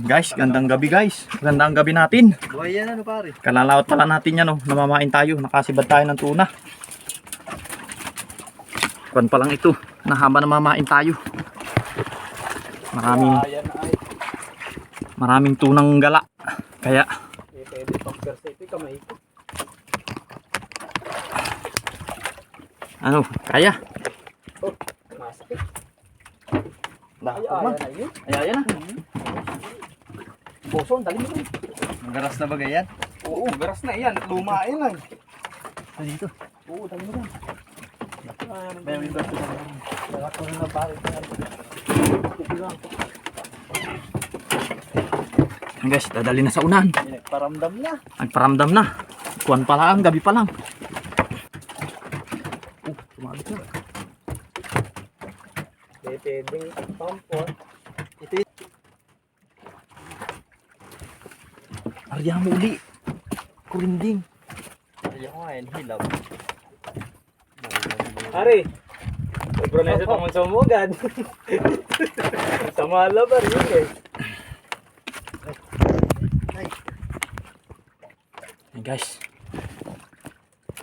Guys, gandang gabi guys. Gandang gabi natin. Buhay yan ano pare? Kalalawat pala natin yan, oh. Namamain tayo. Nakasibad tayo ng tuna. Kuwan pa lang ito. Nahaba namamain tayo. Maraming tunang gala. Kaya Pwede pang persa ito kamay ko. ano, kaya. Oh, masakit. Ayan na. Boson, dali mo. Magaras na bagay yan? Oo, garas na yan. Luma yan ay. Dito. Oo, dali mo yan. Meron ba ito? Lahat ko na pare. Guys, dadali na sa unan. Nagparamdam na. Nagparamdam na. Kuwan pa lang, gabi pa lang. Tumabit na. Pwedeng pampon. Ito yun. Arya mo uli. Kurinding. Ayaw ko ngayon, hilab. Pare! Nagpronesa itong sumugad. Sa malabar yun eh. Hey guys.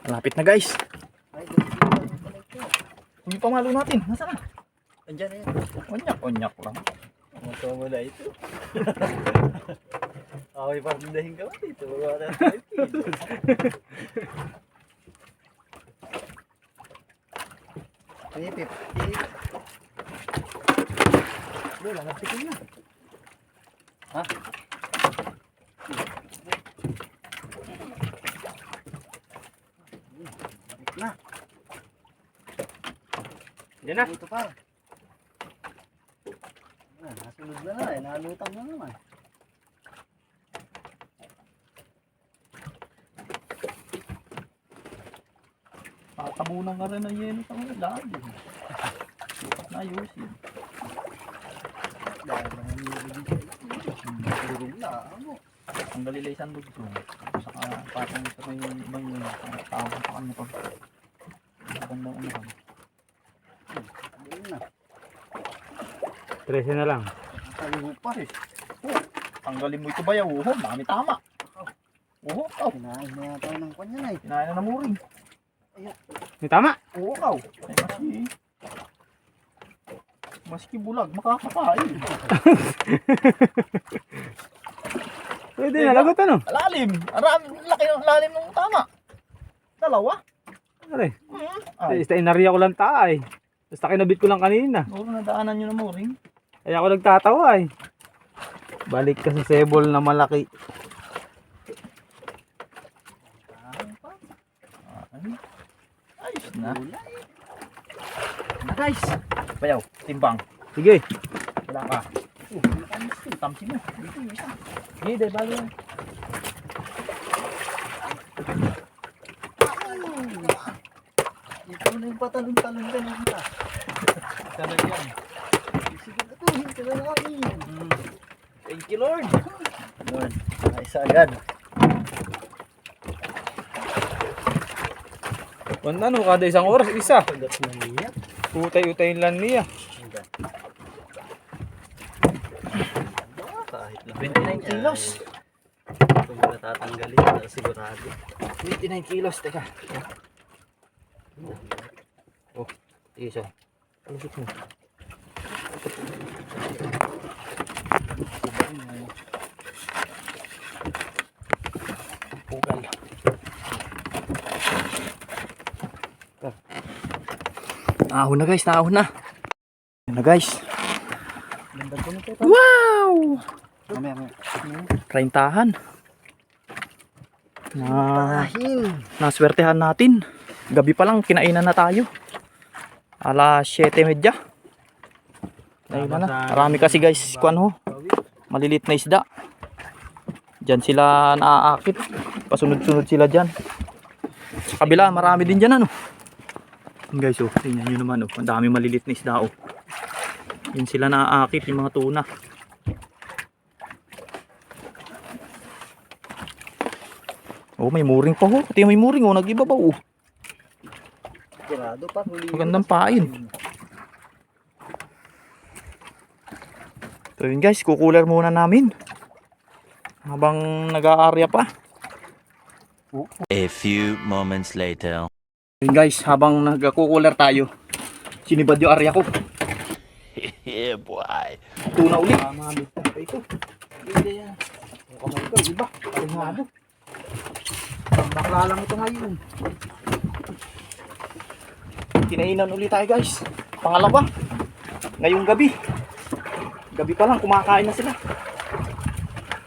Malapit na guys. Hindi pa malo natin. Nasaan na? Andiyan na yan. Onyak lang. Masama na ito. Ako'y parindahin ka ba dito? Wala na 5 kilos. Pinipip. Wala, nagpitin na. Ha? Na. Yan na. Ito pa. Nasunod na na eh. Nalutang na naman. Tabunan ka rin ng yelo sa mga lagi. Dapat na ayusin. Dahil naman yung durog na. Ano? Ang galilay sa dugsong. Saka patong sa may ibang yun. Tawag sa kanya pag magandang unahan. Ayun na. 13 na lang. Kaliho pa eh. Tanggalin mo ito ba yaw? Dami tama. Oo, kaw. Kinain na tayo ng kanya na eh. Kinain na muring. May tama. Oo, kaw. Ay, maski bulag, makakakain. Pwede na, lagot ano? Lalim. Laki ng lalim ng tama. Dalawa. Aray, Ay, inariya ko lang taay. Basta kinabit ko lang kanina. oo, nadaanan nyo na muring. Kaya ako nagtatawa eh. Balik ka sa sebol na malaki. Ayos na. Na guys. Bayaw, timbang. Sige. Wala ka. Tamsi mo. Dito yung isa. Hindi, bago yan. Ito na yung patalong-talong ka na kita. Talaga yan. Sige na to, hindi na namin. Thank you Lord. Lord, ayos agad. Ano, kada isang oras, isa. Sagat na niya. Utay-utayin lang niya. Kahit na 29 kilos. Kung natatanggalin, sigurado. 29 kilos, teka. Oh, isa. Alusot mo. Pugal. Naahon na guys, naahon na. Yan na guys. Wow! Kaintahan. Naswertehan natin. Gabi pa lang, kinainan na tayo. Alas 7:30. Ayun na. Marami kasi guys, kuan ho. Malilit na isda. Diyan sila naaakit. Pasunod-sunod sila diyan. Sa kabila, marami din diyan ano. Guys, oh, tingnan niyo naman oh. Ang dami malilit na isda oh. Yan sila naaakit, yung mga tuna. Oh, may muring pa ho. Pati may muring oh, nag-ibabaw oh. Sigurado pa. Magandang pain. So yun guys, kukuler muna namin. Habang nag-aarya pa. A few moments later. Yun guys, habang nagkukuler tayo, sinibad yung area ko. Yeah, boy. Tuna uli. Mamabit na pa ito. Hindi yan. O kamay ko, iba. Kalmado. Bakla lang ito ngayon. Kinainan uli tayo guys. Pangalawa. Ngayong gabi. Gabi pa lang, kumakain na sila.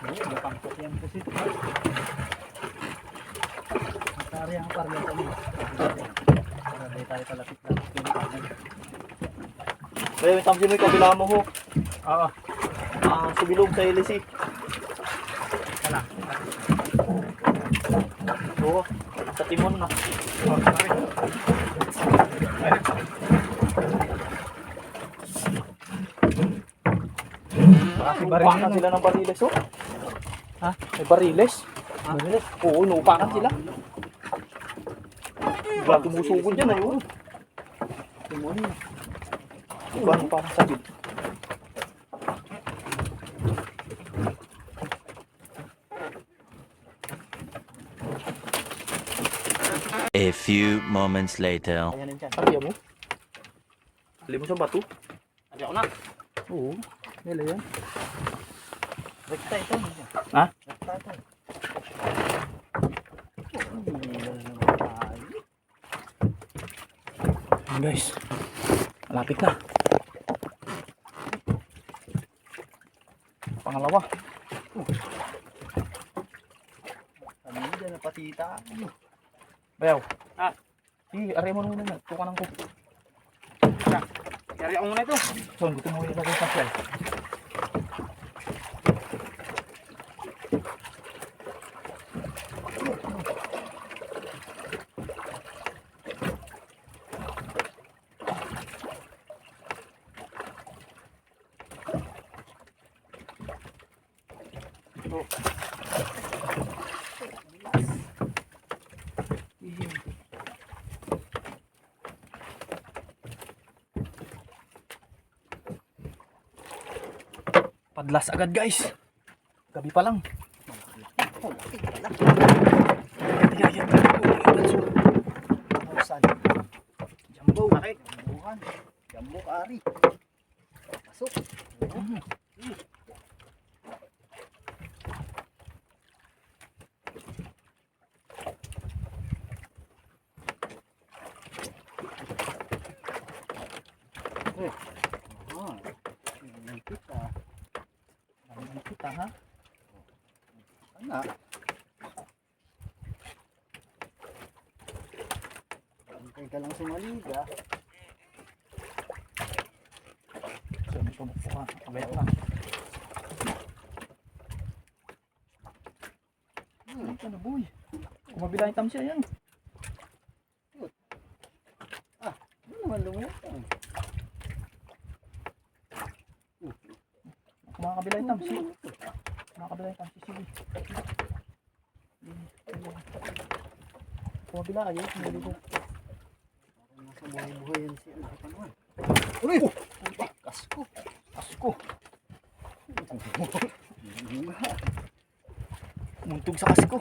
Ayun, napangkot yan kasi. Matari ang parang ito. Para di tayo kalapit-lapit yung kanan. Kaya may tamsin mo yung kabila mo ho. Oo. Subilog sa LC. Wala. Oo, sa timon na. Oh, sorry. Kasi Nupakan sila ng bariles oh. Ha? May bariles. Bariles? Oo, nupakan sila. Bigla tumusugod yan ayun. Timon na. Ano parang sabit. A few moments later. Ayan yan dyan. Arya mo? Hali mo sa bato? Ari ako na. Oo. Nila yan. Rekta ito. Ha? Rekta ito. Ayan guys. Malapit na. Pangalawa. Kami dyan na patita. Bayaw. Sige, arya mo muna na. Tukanan ko. Ari ako muna ito. Son, gusto mo ilagay sa fly. Padlas agad guys. Gabi pa lang. Jambo. Bakit? Jambuhan. Jambo kari. Pasok. Kita ha? Ano? Antay ka lang sumaliga. So, sumukso ka. Kabayat lang. Ito na boy. Kumabila yung tamsiya yan. Ano naman lumutang? Kumakabila yung tamsi. Kumakabila yung tamsi. Sige. Kumabila kayo. Kumabila ko. Nasa buhay-buhay yan siya. Ano naman? Uy! Kasko. Asko. Muntog sa kasko.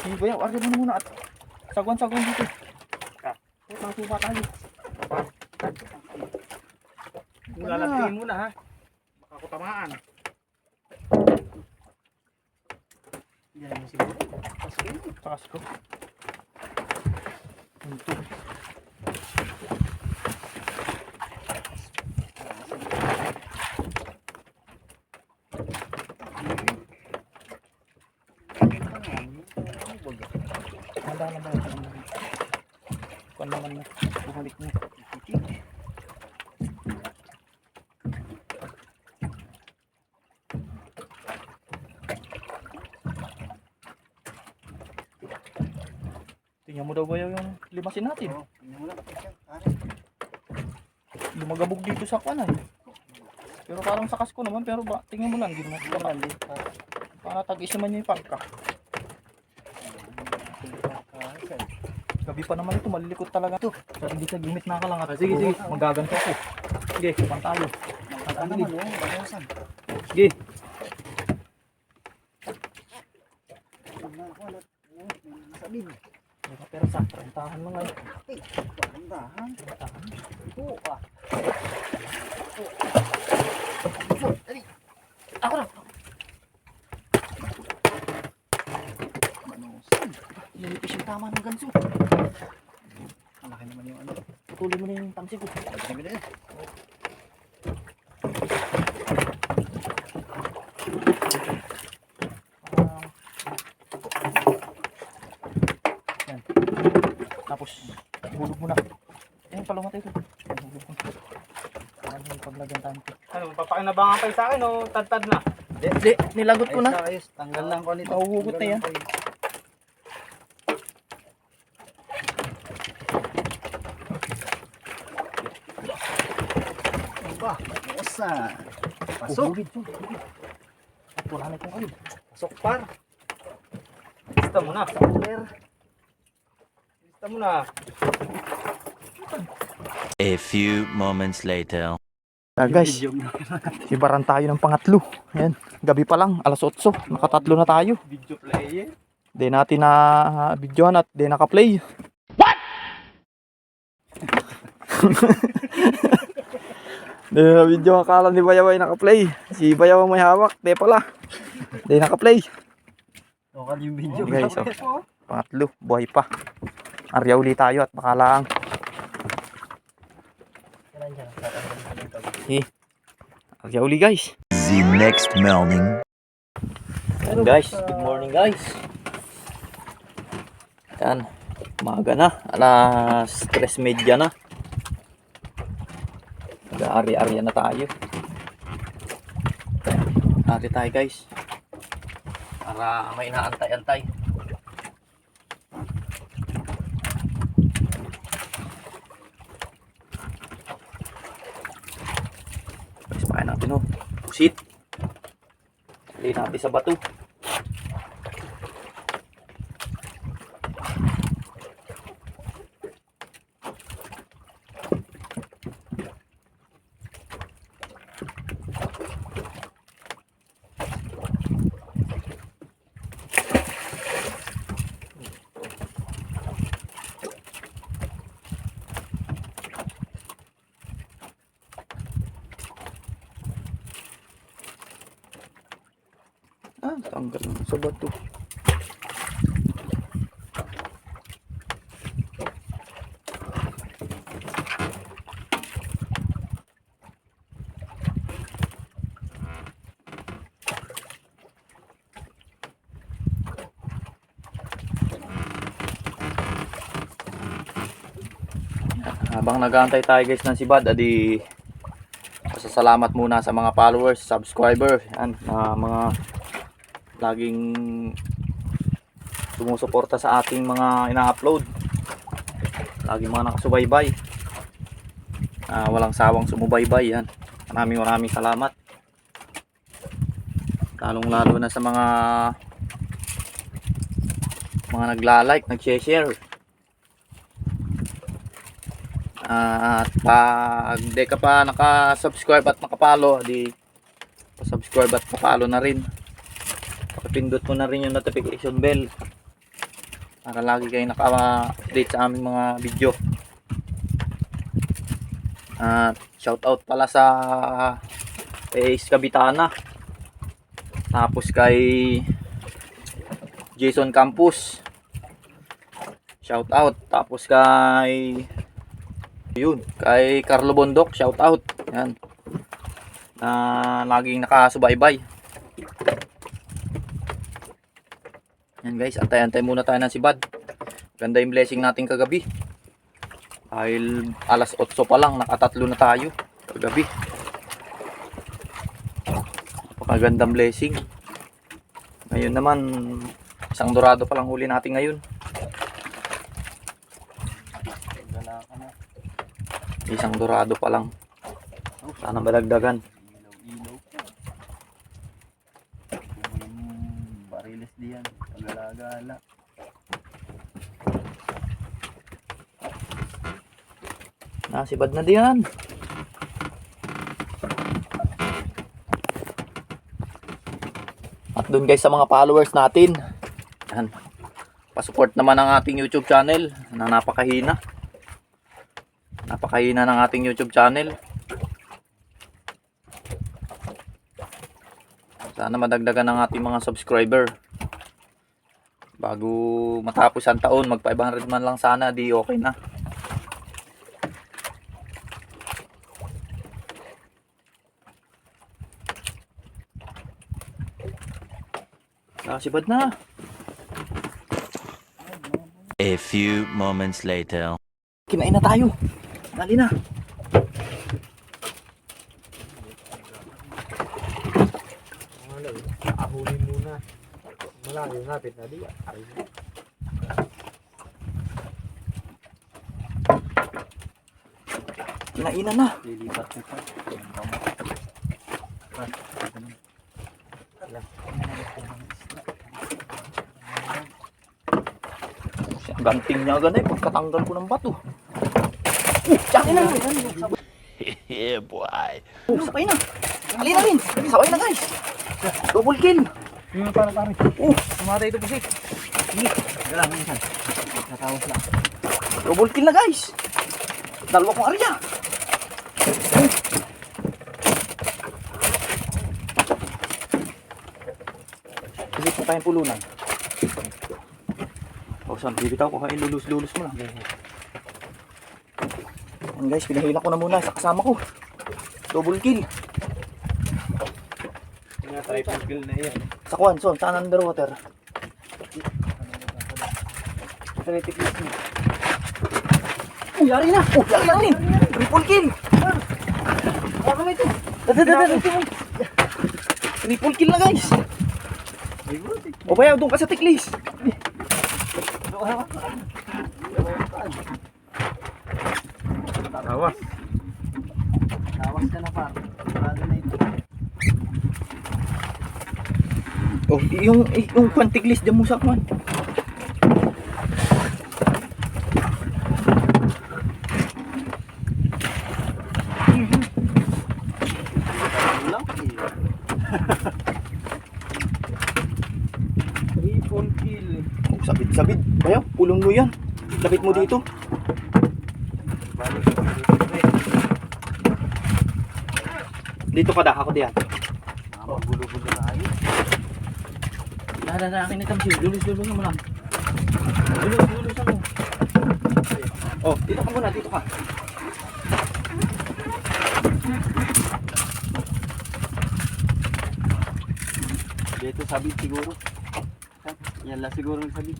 Sige bayaw, arya mo muna at sagwan-sagwan dito. Masupa tayo. Lalagtingin muna ha. Baka ko tamaan. Yan mo siguro. Kasko yun. Sa kasko. Muntog. Handa na ba? Kuan naman na. Bumalik mo. Tingnan mo daw ba yung limasin natin? Oo, tingnan mo lang. Lumagabog dito sa kuan ay. Pero parang sa kasko naman, pero tingnan mo lang, hindi mo para tag-isiman niya yung pagka. Gabi pa naman ito, malilikot talaga ito. So, hindi sa gimit na ka lang. Sige, sige, magaganto ako. Sige, pan tayo. Ano naman, oh, bawasan. Sige. Sabid. Pero sa rentahan mo ngayon. Pagandahan. Oo ah. Ako na. Manusan. Nilipis yung tama ng ganso. Malaki naman yung ano. Tuloy mo na yung tamsi ko. Sabi na yan. Yan. Tapos, hulog mo na. Ayun, palumatay ko. Hulog mo na. Ano yung paglagyan tayo nito? Ano, papakinabangan kayo sa akin o tad-tad na? Hindi, nilagot ko na. Ayos, tanggal lang ko nito. Mahuhugot na yan. Ba, bawasan. Pasok. Hugid, hugid. At wala na itong ayun. Pasok par. Lista mo na. Sander. Lista mo na. A few moments later. Guys, sibaran tayo ng pangatlo. Ayan, gabi pa lang, alas 8. Nakatatlo na tayo. Video player. Di natin na videohan at di naka-play. What? Di na video, akala ni Bayaw ay naka-play. Si Bayaw ang may hawak, di pala. Di naka-play. Lokal yung video. Guys, oh, pangatlo, buhay pa. Arya uli tayo at bakalang. Arya uli guys. The next morning. Yan guys, good morning guys. Yan, umaga na, alas 3:30 na. Nag-ari-arya na tayo. Ari tayo guys. Para may inaantay-antay. Guys, pakain natin oh. Pusit. Hali natin sa bato. Tanggal lang sa bato. Habang nag-aantay tayo guys ng sibad, adi pasasalamat muna sa mga followers, subscriber, yan, mga laging sumusuporta sa ating mga ina-upload. Laging mga nakasubaybay. Walang sawang sumubaybay yan. Maraming salamat. Lalong-lalo na sa mga nagla-like, nag-share. At pag di ka pa naka-subscribe at naka-follow, di pa-subscribe at pa-follow na rin. Pakipindot mo na rin yung notification bell para lagi kayo naka-update sa aming mga video. At shoutout pala sa Ace Cabitana, tapos kay Jason Campus, shoutout, tapos kay Carlo Bondok, shoutout, yan, na laging nakasubaybay. Yan guys, antay-antay muna tayo ng sibad. Ganda yung blessing natin kagabi. Dahil alas 8 pa lang, nakatatlo na tayo kagabi. Napakagandang blessing. Ngayon naman, isang dorado pa lang huli natin ngayon. Isang dorado pa lang. Sana balagdagan. Bariles diyan. Pagala-gala. Nasibad na diyan. doon guys sa mga followers natin. Yan. Pasupport naman ang ating YouTube channel na napakahina. Napakahina ng ating YouTube channel. Sana madagdagan ng ating mga subscriber. Bago matapos ang taon, mag 500 man lang sana, di okay na. Nakasibad na. A few moments later. Kinain na tayo. Dali na. Ahulin muna. Malayo napit na di. Kinainan na. Lilipat ko pa. Ganting niya agad eh. Pagkatanggal ko ng bato. Tiyakin na. Yeah, boy. Sabay na. Alin na rin. Sabay na guys. Double kill. Yung parang pare. Tumatay ito pusik. Wala minsan. Natawas lang. Double kill na guys. Dalawa kong arya. Sige po tayong pulunan. O saan, bibitaw ko kain, lulus-lulus mo lang. Yan guys, pinahila ko na muna sa kasama ko. Double kill. Yung triple kill na yan. Sa kuwan, son, saan underwater? Kinetic list mo. Yari na! Yari na rin! Triple kill! Ako na ito. Triple kill na guys! O bayaw, doon ka sa tiklis! Tawas. Tawas ka na par. Parado na ito. Oh, yung kuwan tiklis, dyan mo sa kuwan. Triple kill. Oh, sabit-sabit. Bayaw, pulong mo yan. Lapit mo dito. Dito ka da, ako diyan. Magulo-gulo na tayo. Nada na akin ito, lulus-lulus mo lang. Lulus-lulus mo. Oh, dito ka muna, dito ka. Dito sabit siguro. Yan lang siguro ang sabit.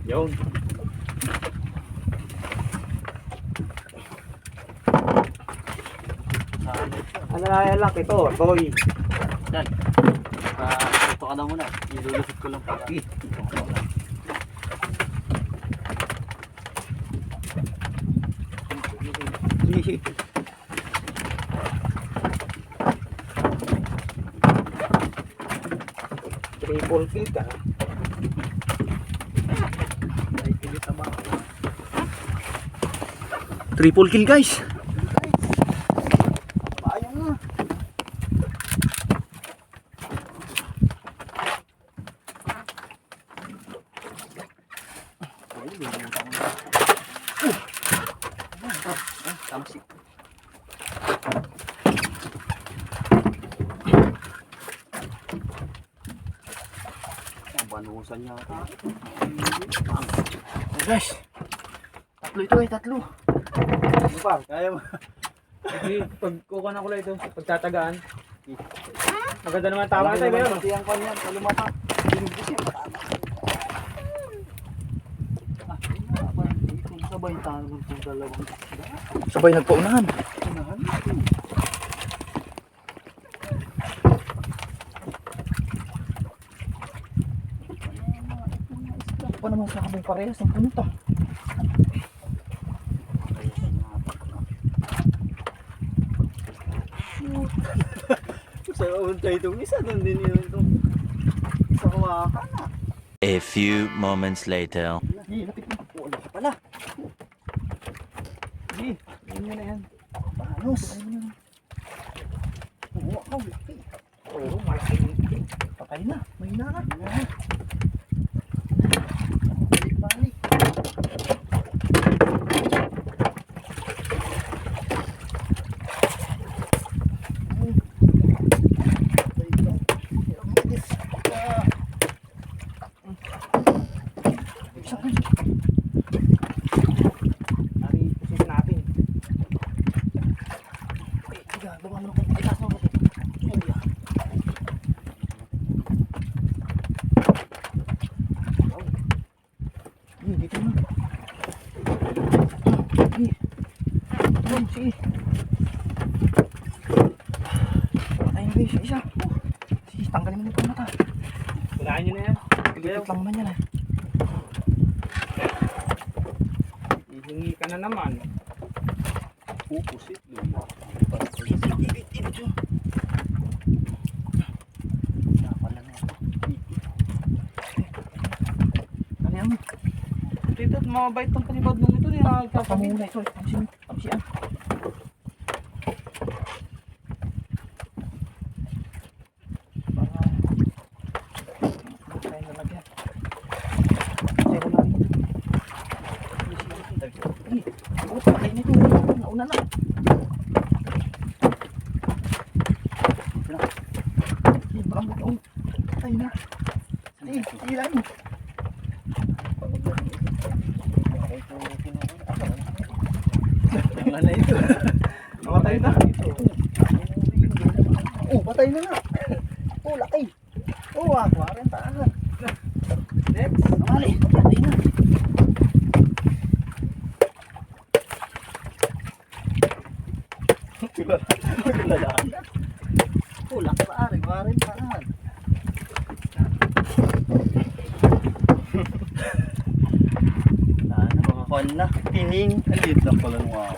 Yun. Ano na yan lang ito, boy. Yan. Ito ka na muna. Ilulusot ko lang pa. Triple kill ka. Triple kill guys. Ayun na. Tamsi. Banusan niya ata. Guys. Tatlo ito eh, tatlo. Ano pa? Kaya mo. Hindi, pag kukuha na ko lang ito, pagtatagaan. Maganda naman tama na tayo ngayon. Pati ang kanyan, kalumata. Sabay tayo ng dalawang Sabay nagpaunahan. unahan. Pa naman sa kabong parehas ang punta. Sa unta itong isa, nandun yun itong sa kawakan na. A few moments later. Hindi, lapit mo. Wala ka pala. Sige, yun na yan. Panos. Oo, ako. Oo, marketing. Ay na, may na. Balik-balik. Ari, pusin natin. Ay, tiga, baba mo kung itaas mo. Ay, ah. Ay, dito na. Ay, ayun, sige. Patayin na guys, isa. Sige, tanggalin mo itong mata. Kulaan nyo na yan. Pilit lang naman yan eh. Hihingi ka na naman. Pupusit. Kalihan mo. Dito, mabait tong panibad nung ito. Pamuna ito. Tamsian. Nauna na. Patay na. Sige, sigilan mo. Ano ito? Namatay na. Oh, patay na nga. Oh, laki. Oh, 40 tahan. Next. Mali, patay na. Oh, laki pa ari, 40 tahan. Ano, mga kwan na. Pining. Alit lang pala nung ako.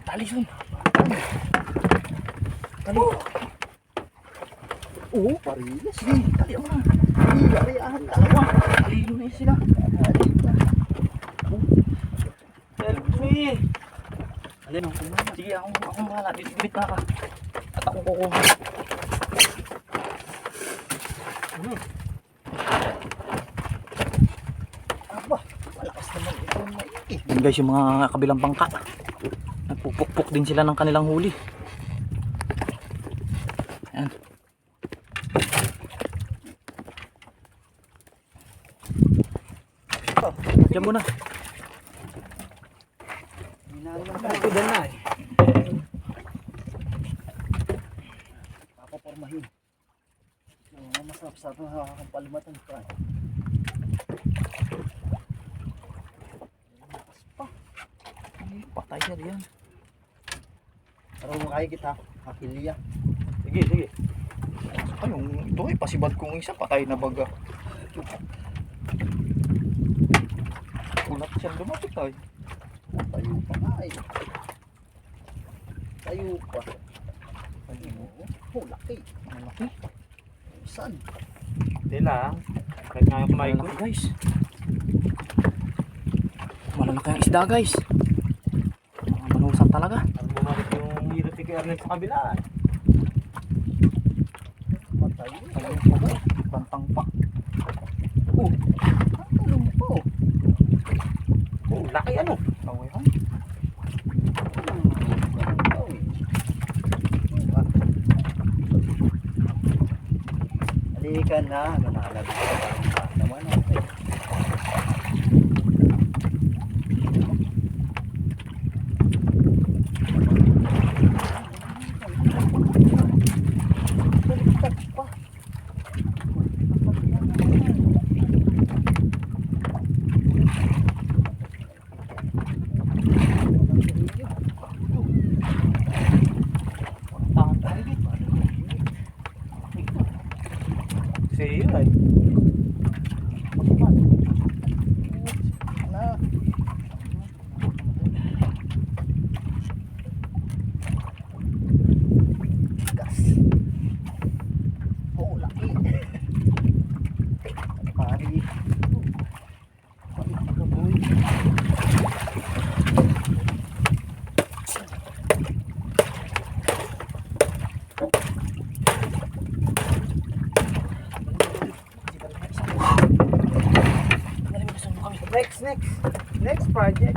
Talisun. Tali. Oh, parilis. Sige, tali mo na. Sige, ariyahan dalawa. Talino na sila. Tali pa. Help me. Alin mo, kumana. Sige, akong bahala. Bibit na ka. At ako kukuha. Aba, malakas naman itong maiki. Yan guys, yung mga kabilang bangka. Nagpupukpuk din sila ng kanilang huli. Ayan. Diyan muna. Ito din na eh. Papapormahin. Masarap sa ito nakakapalimatan ka. Patay siya diyan. Pero makaya kita, kakiliya. Sige, sige. Ayun, ito ay pasibad kong isa. Patay na baga. Unat siya lumapit ay. Tayo pa nga eh. Tayo pa. Oh, laki. Ang laki. Saan? Hindi lang. Kahit nga yung kumain ko. Malalaki guys. Malalaki ang isda guys. Mga manusan talaga. Ang bumalik yung hilo si Ernest sa kabila. Patay. Talagang pagay. Bantang pa. Talong po. Oh, laki ano. Kawayan. Halika na, manalagay ka naman ako. Baliktad pa. Sa iyo ay. Na. Gas. Oh, laki. Pari. Pari, kaboy. Next project.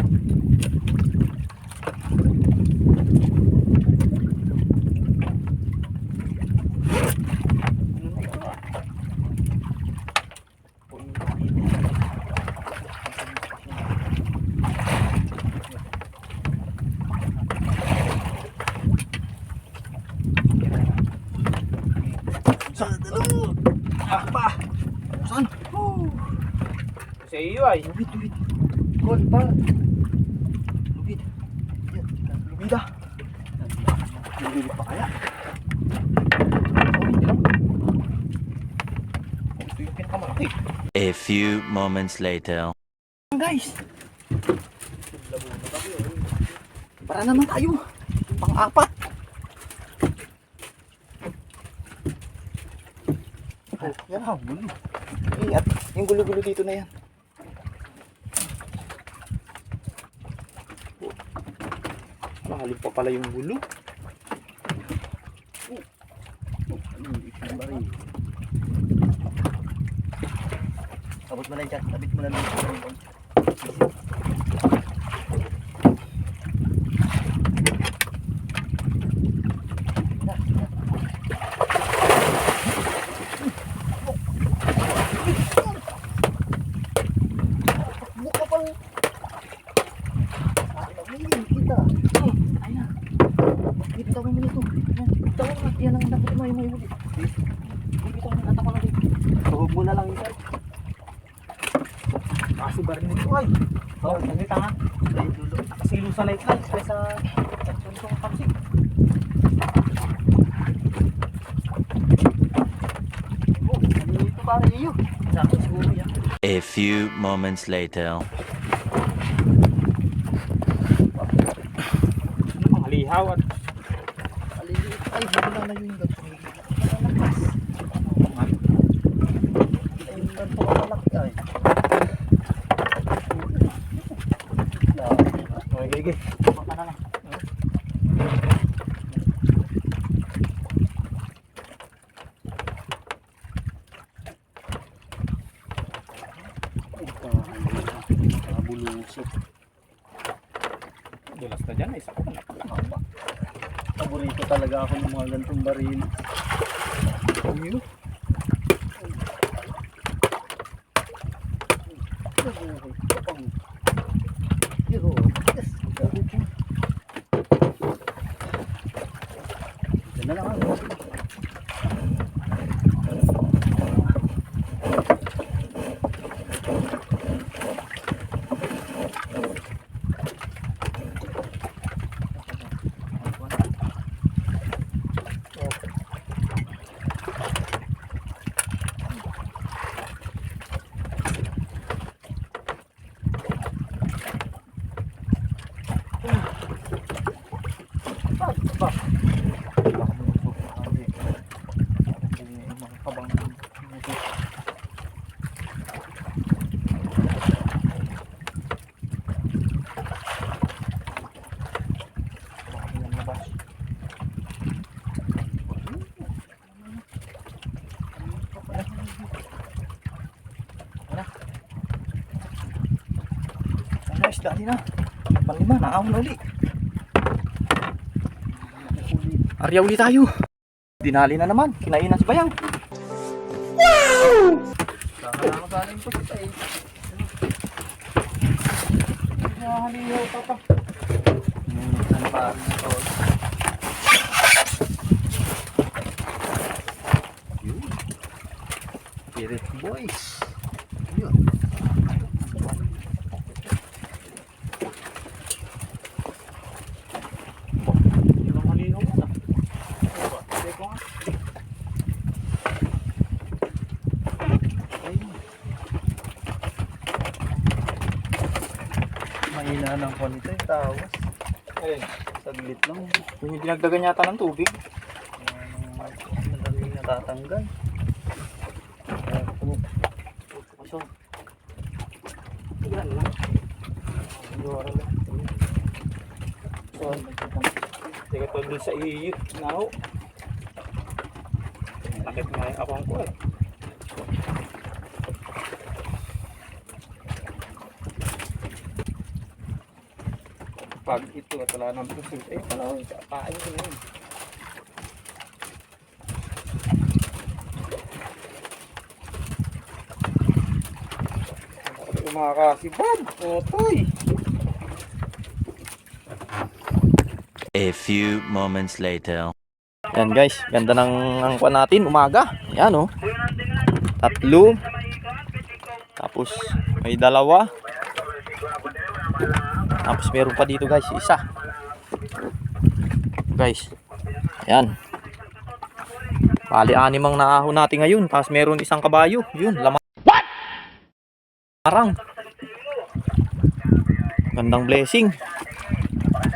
Saan? Sa iyo ay. Lubid. Good pa. Lubid. Lubid ah. Lubid pa kaya? Oh, hindi lang. Ito yung pinakamalaki. A few moments later. Guys. Para naman tayo. Pang-apat. Yan ha, gulo. At yung gulo-gulo dito na yan. Mahalip pa pala yung gulo. Sabot mo lang dyan. Sabit mo lang dyan. Bitawan mo nito. Bitawan mo. Yan ang dapat mo yung huli. Bitawan mo. Atak ko lang dito. Tuhog mo na lang isa. Kasi barin nito ay. Oh, nandito nga. Ay, dulo. Nakasilo sa light lights kaysa sa kapsik. Oh, nandito pare iyo. Sabi siguro yan. A few moments later. Ano mga lihaw at Ay, wala na yung gato. Ayun, ganito ka malaki ay. okay. Baka na lang. Bulusok. Dulas na dyan. Isa ko na. Paborito talaga ako ng mga gantong baril. Uyo. Hero. Yes. Diyan na lang ako. Dali na. Panlima, naawon uli. Arya uli tayo. Dinali na naman. Kinainan si Bayang. Ako sa aling pusit ay. Halihaw papa. Ano pa? Spirit boys. Yun. Yung halihaw mo na. Teko nga. Mahina ng konito yung tawas. Ayun. Saglit lang. Yung dinagdagan yata ng tubig. Madaling natatanggal. Pasok. Yan lang. Siguro lang. So, teka to dun sa iyo. Now. Takit nga yung akong ko eh. pag ito at wala nang puso. Eh, pala, kain ko na yun. Mga kasibad, otoy. A few moments later. Yan guys, ganda ng angkwan natin, umaga. Yan oh. 3. Tapos may 2. Tapos meron pa dito guys, isa. Guys. Ayan. Bali 6 ang naahon natin ngayon. Tapos meron isang kabayo. Yun, lamang. What? Parang. Gandang blessing.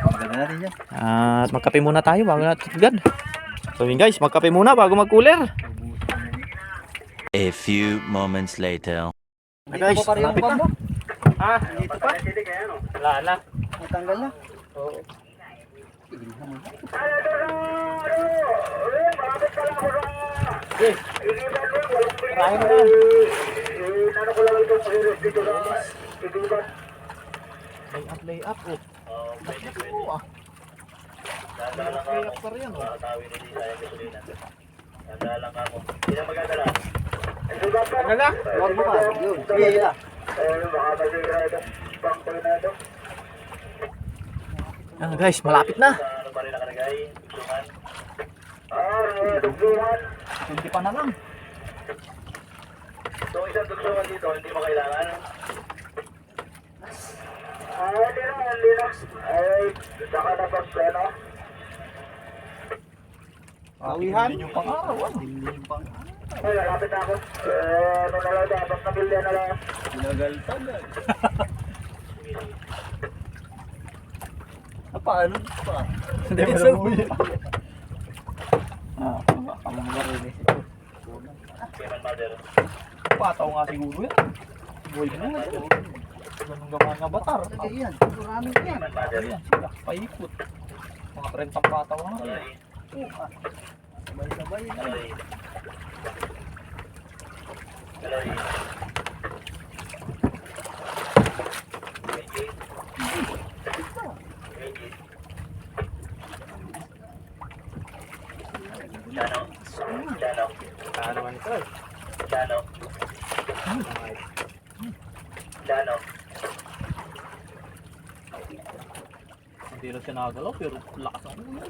Maganda natin yan. At magkape muna tayo bago natin agad. So yun guys, magkape muna bago mag-cooler. A few moments later. Guys, malapit na. Ah, dito pa? Wala na. Natanggal na. Oo. Marami na. Lay up oh. Lay up pa rin oh. Ano na? Huwag mo ka. Yun. Sige, yun. Yan guys, malapit na. Hindi pa na lang. Awihan. Yung pang-araw. Paano pa? Hindi mo na muli. Pataw nga siguro yan. Boy na nga. Ganun gawa nga batar. Yan. Maraming yan. Ayan sila, paikot. Mga 30 pataw nga. Sabay-sabay na. Ah, naman ito eh. Hindi lang siya nakagalaw pero lakas ang ulo.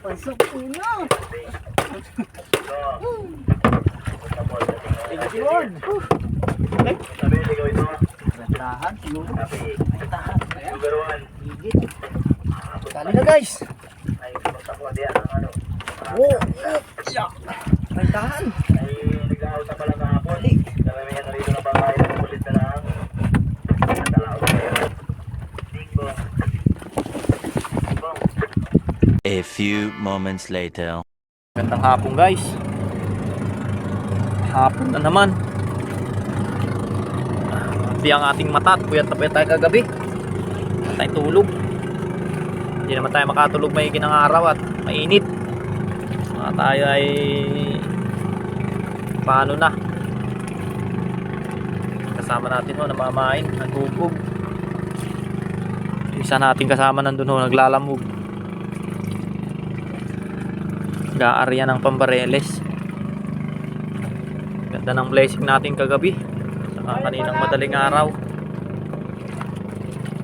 Pasok po na. Thank you Lord. Tahan siguro. Tahan. Higit. Kali na guys. Oh, yeah. May tahan. A few moments later. Gandang hapon guys. Hapon na naman. Hindi ang ating mata at puyat na puyat tayo kagabi. Hindi tayo tulog. Hindi naman tayo makatulog may ginang araw at mainit. Mga tayo ay paano na. Kasama natin ho namamain, nagugog. Isa natin kasama nandun ho naglalamog. Gaarya ng Pambareles. Ganda ng blessing natin kagabi. Saka kaninang madaling araw.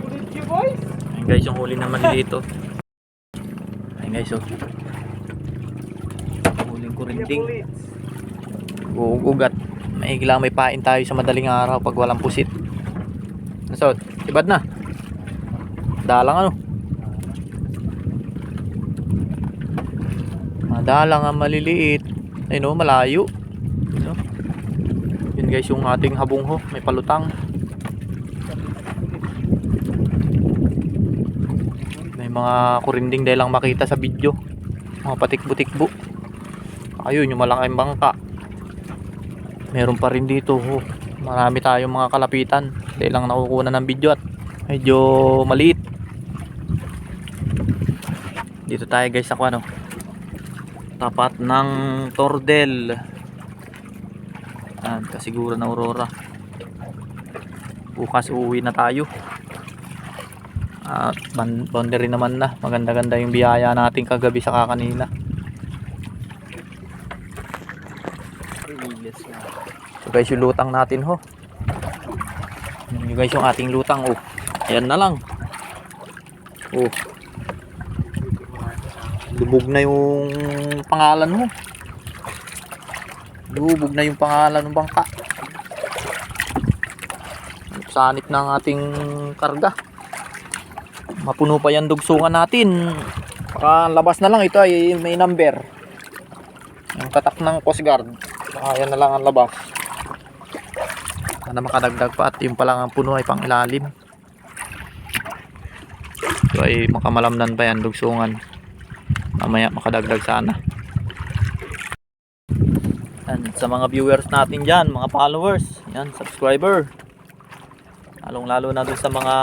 Ulit you boys. Ayun guys, yung huli naman dito. Ayun guys, oh. Huling kurinding. Uugat. Maiglang may pain tayo sa madaling araw pag walang pusit. So, ibad na. Dalang ano. Dalang ang maliliit. Ayun oh, malayo. Ayun, yun guys yung ating habungho. May palutang. May mga kurinding dahil lang makita sa video. Mga patikbo-tikbo. Ayun yung malaking bangka. Meron pa rin dito. Oh. Marami tayong mga kalapitan. Dahil lang nakukuha ng video at medyo maliit. Dito tayo guys sa ano. tapat ng Tordel. Yan, kasiguran na Aurora. Bukas uuwi na tayo. At boundary naman na. Maganda-ganda yung biyaya natin kagabi sa kakanina. So guys, yung lutang natin ho. Yun guys yung ating lutang. Oh, ayan na lang. Oh, lubog na yung pangalan mo. Lubog na yung pangalan ng bangka. Sanit ng ating karga. Mapuno pa yan dugsungan natin. Labas na lang, ito ay may number. Yung tatak ng Coast Guard. Ayan na lang ang labas. Sana makadagdag pa at yung palang ang puno ay pang ilalim. Ito ay makamalamnan pa yan dugsungan. Mamaya makadagdag sana. Yan, sa mga viewers natin dyan, mga followers, yan, subscriber, lalong lalo na dun sa mga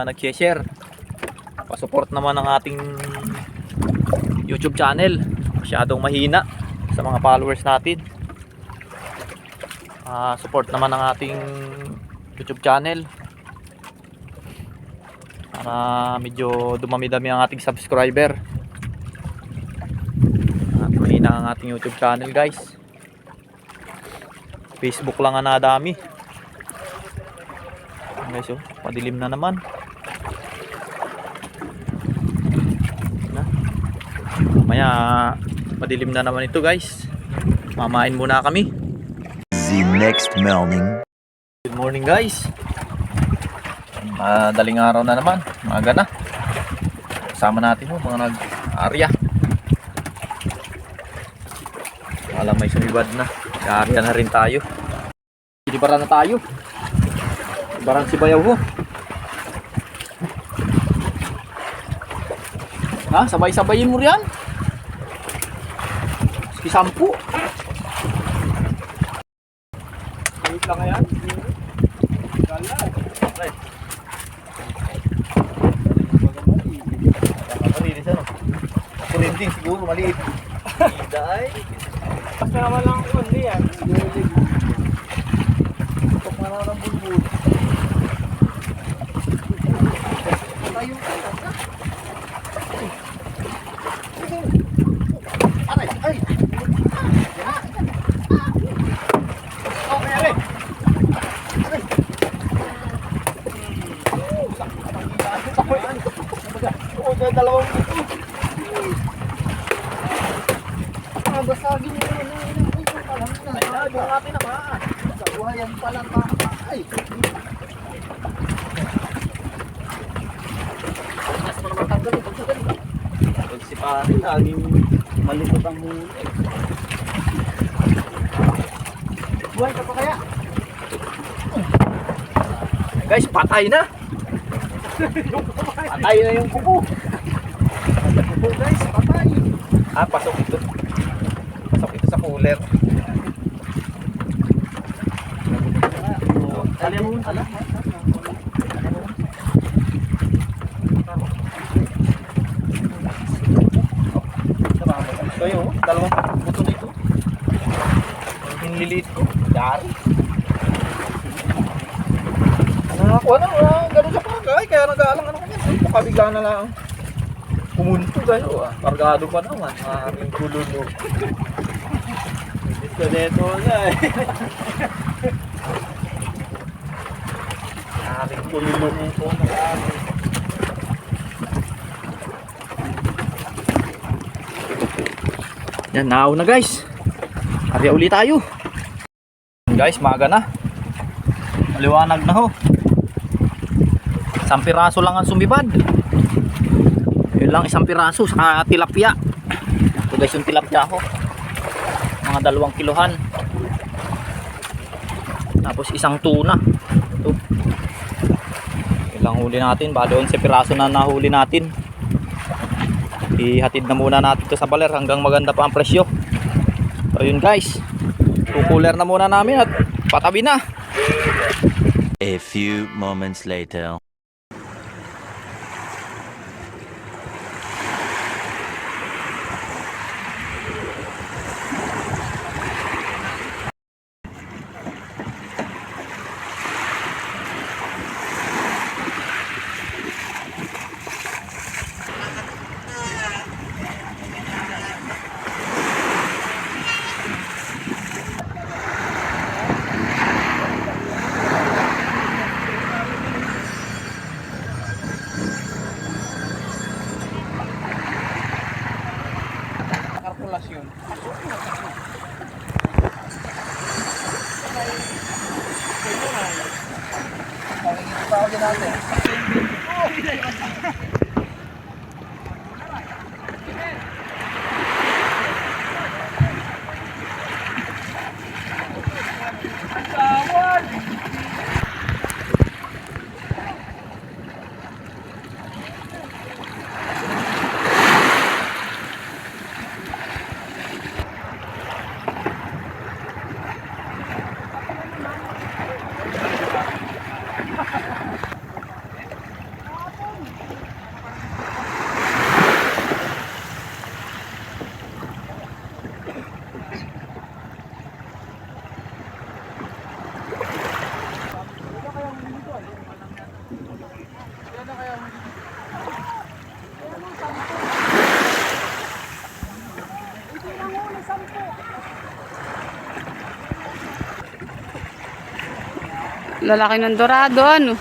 nag-share, pasupport naman ng ating YouTube channel. Masyadong mahina sa mga followers natin. Support naman ng ating YouTube channel para medyo dumami-dami ang ating subscriber. At mahina ang ating YouTube channel guys. Facebook lang ang nadami. Guys, oh, padilim na naman. Maya padilim na naman ito guys. Mamain muna kami. The next morning. Good morning guys. Madaling araw na naman. Maaga na. Kasama natin oh, mga nag-arya. Alam may sumibad na. Nag-arya na rin tayo. Ilibara na tayo. Ibarang si Bayaw ho. Ha? Sabay-sabayin mo riyan. Sige 10. Wait lang yan. Gala. Right. Malinis ano? Kurinting siguro maliit. Iday. Basta naman lang kung hindi yan. Pag mararang bulbul. Tayo. Aray! Ay! Okay, aray! Aray! Oo, dalawang ito. Basagin mo yun. Ay, doon natin naman. Sa buhayan pala pa. Ay! Mas pa naman tanggalin. Pag si pare, laging malikot ang huli. Buhay ka pa kaya? Guys, patay na! Patay na yung kuko. Kuko guys, patay. Pasok ito. Pasok ito sa cooler. Alam mo, alam. Ito yun, dalawang buto na ito. Ang liliit ko. Dari. Nakakuha na, gano'n sa pagay. Kaya nag-aalang ano kanya. Pakabigla na lang. Pumunto kayo. Kargado pa naman. Aming kulolo. Ito neto na eh. Aming kulolo nito. Yan, naaw na guys. Arya uli tayo. Guys, maaga na. Maliwanag na ho. 1 piraso lang ang sumibad. Yun lang, 1 piraso sa tilapia. Ito guys yung tilapia ko. Mga 2 kilohan. Tapos 1 tuna. Ito. Ilang huli natin. Bali 11 piraso na nahuli natin. Ihatid na muna natin ito sa baler hanggang maganda pa ang presyo. So yun guys, kukuler na muna namin at patabi na. A few moments later. Lalaki ng dorado, ano?